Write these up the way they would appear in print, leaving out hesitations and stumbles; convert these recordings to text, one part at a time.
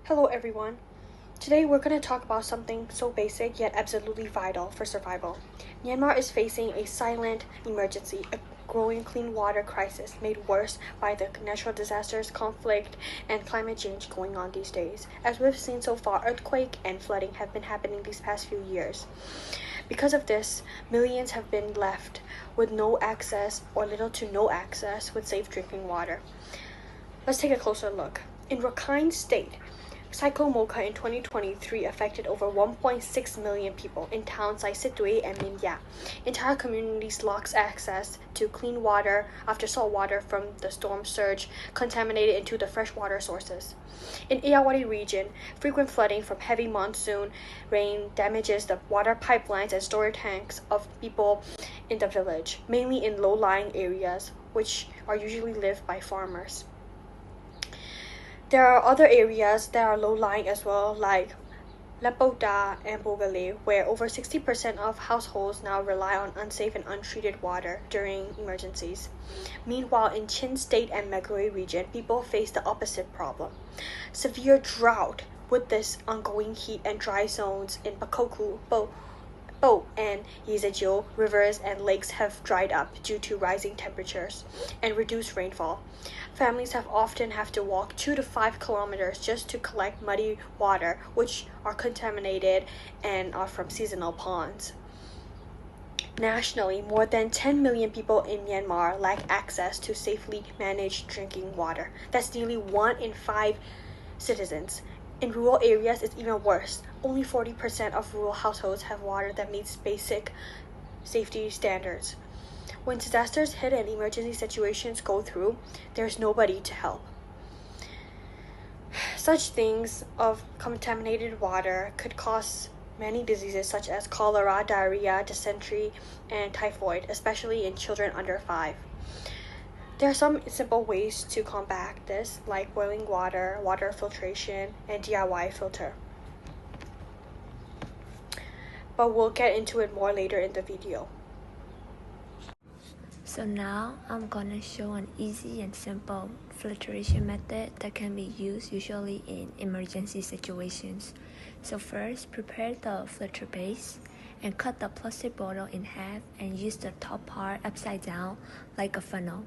Hello everyone. Today we're going to talk about something so basic yet absolutely vital for survival. Myanmar is facing a silent emergency, a growing clean water crisis made worse by the natural disasters, conflict, and climate change going on these days. As we've seen so far, earthquake and flooding have been happening these past few years. Because of this, millions have been left with no access or little to no access with safe drinking water. Let's take a closer look. In Rakhine State, Cyclone Mocha in 2023 affected over 1.6 million people in towns like Situate and Minya. Entire communities lost access to clean water after salt water from the storm surge contaminated into the freshwater sources. In Irrawaddy region, frequent flooding from heavy monsoon rain damages the water pipelines and storage tanks of people in the village, mainly in low-lying areas, which are usually lived by farmers. There are other areas that are low-lying as well, like Lepota and Bogale, where over 60% of households now rely on unsafe and untreated water during emergencies. Meanwhile, in Chin State and Meghalaya region, people face the opposite problem. Severe drought with this ongoing heat and dry zones in Bakoku, Bo and Yizejio rivers and lakes have dried up due to rising temperatures and reduced rainfall. Families have often to walk 2 to 5 kilometers just to collect muddy water, which are contaminated and are from seasonal ponds. Nationally, more than 10 million people in Myanmar lack access to safely managed drinking water. That's nearly 1 in 5 citizens. In rural areas, it's even worse. Only 40% of rural households have water that meets basic safety standards. When disasters hit and emergency situations go through, there's nobody to help. Such things of contaminated water could cause many diseases such as cholera, diarrhea, dysentery, and typhoid, especially in children under 5. There are some simple ways to combat this, like boiling water, water filtration, and DIY filter. But we'll get into it more later in the video. So now I'm gonna show an easy and simple filtration method that can be used usually in emergency situations. So first, prepare the filter base and cut the plastic bottle in half and use the top part upside down like a funnel.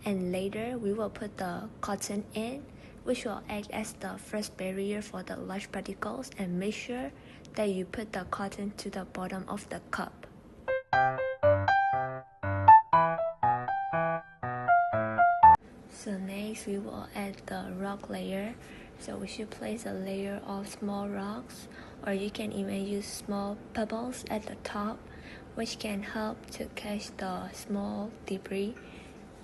And later we will put the cotton in, which will act as the first barrier for the large particles, and make sure that you put the cotton to the bottom of the cup. So next we will add the rock layer. So we should place a layer of small rocks, or you can even use small pebbles at the top, which can help to catch the small debris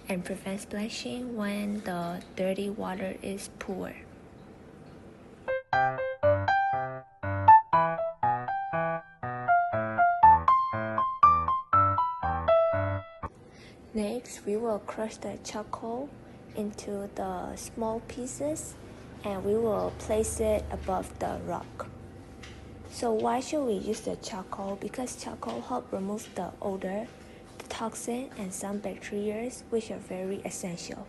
and prevent splashing when the dirty water is poured. Next, we will crush the charcoal into the small pieces and we will place it above the rock. So why should we use the charcoal? Because charcoal helps remove the odor, the toxin, and some bacteria, which are very essential.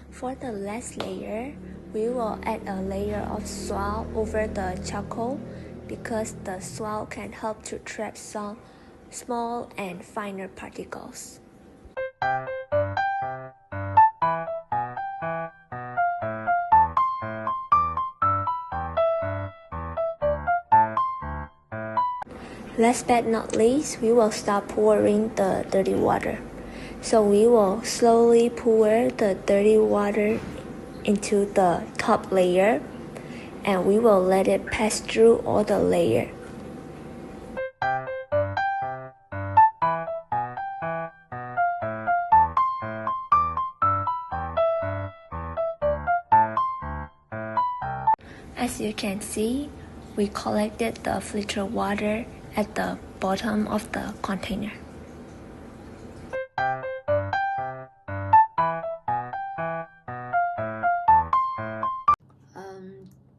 For the last layer, we will add a layer of soil over the charcoal because the soil can help to trap some small and finer particles. Last but not least, we will start pouring the dirty water. So we will slowly pour the dirty water into the top layer and we will let it pass through all the layers. As you can see, we collected the filtered water at the bottom of the container.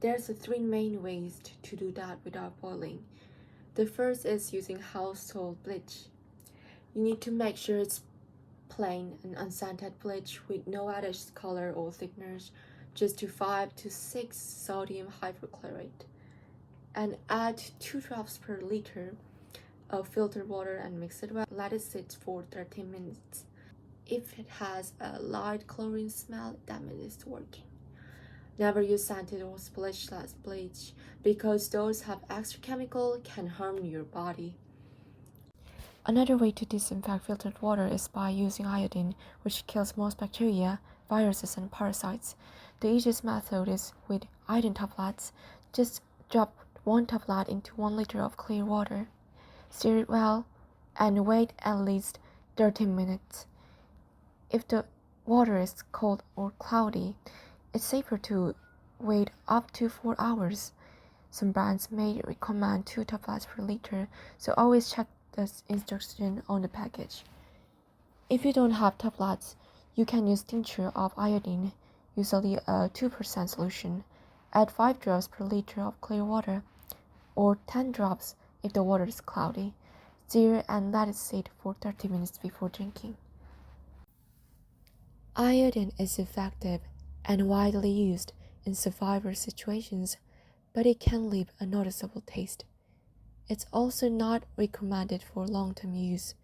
There's 3 main ways to do that without boiling. The first is using household bleach. You need to make sure it's plain and unscented bleach with no added color or thickeners, just to 5 to 6 sodium hypochlorite, and add 2 drops per liter of filtered water and mix it well. Let it sit for 30 minutes. If it has a light chlorine smell, that means it's working. Never use scented or splashless bleach because those have extra chemical can harm your body. Another way to disinfect filtered water is by using iodine, which kills most bacteria, viruses, and parasites. The easiest method is with iodine tablets. Just drop 1 tablet into 1 liter of clear water. Stir it well and wait at least 30 minutes. If the water is cold or cloudy, it's safer to wait up to 4 hours. Some brands may recommend 2 tablets per liter, so always check the instruction on the package. If you don't have tablets, you can use tincture of iodine, usually a 2% solution. Add 5 drops per liter of clear water, or 10 drops if the water is cloudy. Stir and let it sit for 30 minutes before drinking. Iodine is effective and widely used in survivor situations, but it can leave a noticeable taste. It's also not recommended for long-term use,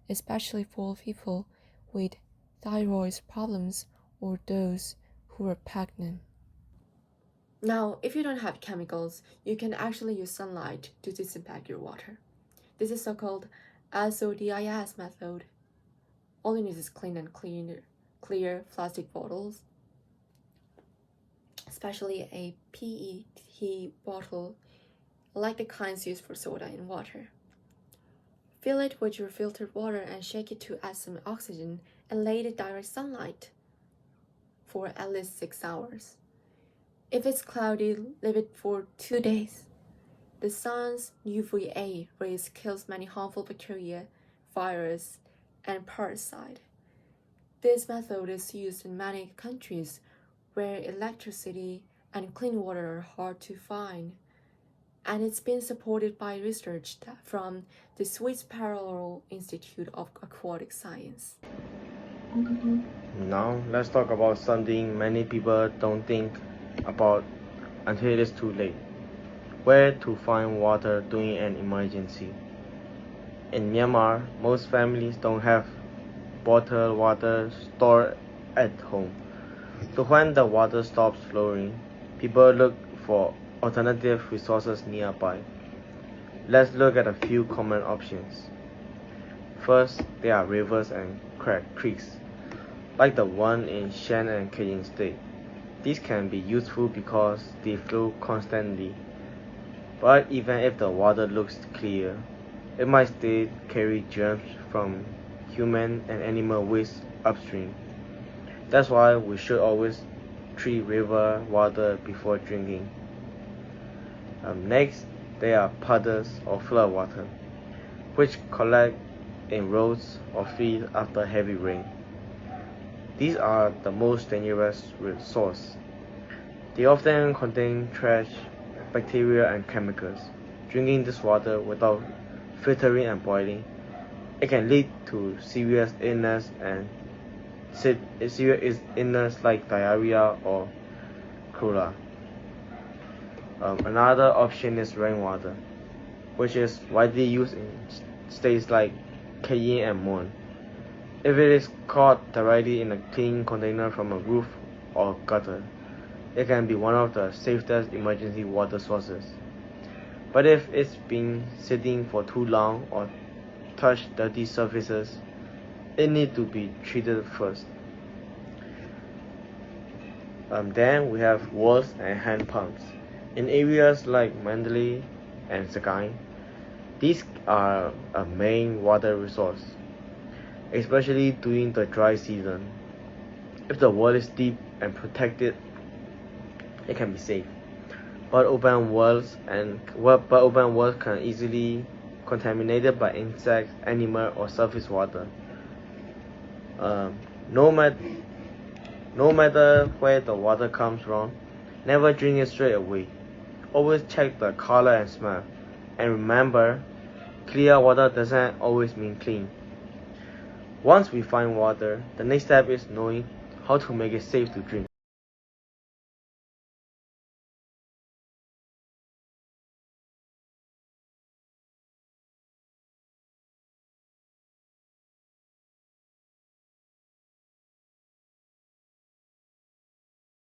especially for people with thyroid problems or those who are pregnant. Now, if you don't have chemicals, you can actually use sunlight to disinfect your water. This is so-called SODIS method. All you need is clean and clear plastic bottles, especially a PET bottle like the kinds used for soda and water. Fill it with your filtered water and shake it to add some oxygen and lay it in direct sunlight for at least 6 hours. If it's cloudy, leave it for 2 days. The sun's UVA rays kills many harmful bacteria, virus, and parasite. This method is used in many countries where electricity and clean water are hard to find, and it's been supported by research from the Swiss Parallel Institute of Aquatic Science. Now, let's talk about something many people don't think about until it is too late. Where to find water during an emergency. In Myanmar, most families don't have bottled water stored at home. So when the water stops flowing, people look for alternative resources nearby. Let's look at a few common options. First, there are rivers and creeks, like the one in Shan and Kaitlyn State. These can be useful because they flow constantly. But even if the water looks clear, it might still carry germs from human and animal waste upstream. That's why we should always treat river water before drinking. Next, there are puddles or floodwater, which collect in roads or fields after heavy rain. These are the most dangerous source. They often contain trash, bacteria, and chemicals. Drinking this water without filtering and boiling, it can lead to serious illness like diarrhea or cholera. Another option is rainwater, which is widely used in states like Kaitlyn and Mon. If it is caught directly in a clean container from a roof or gutter, it can be one of the safest emergency water sources. But if it's been sitting for too long or touched dirty surfaces, it needs to be treated first. Then we have wells and hand pumps. In areas like Mandalay and Sagaing, these are a main water resource, especially during the dry season. If the well is deep and protected, it can be safe. But open wells can easily contaminated by insects, animal, or surface water. No matter where the water comes from, never drink it straight away. Always check the color and smell. And remember, clear water doesn't always mean clean. Once we find water, the next step is knowing how to make it safe to drink.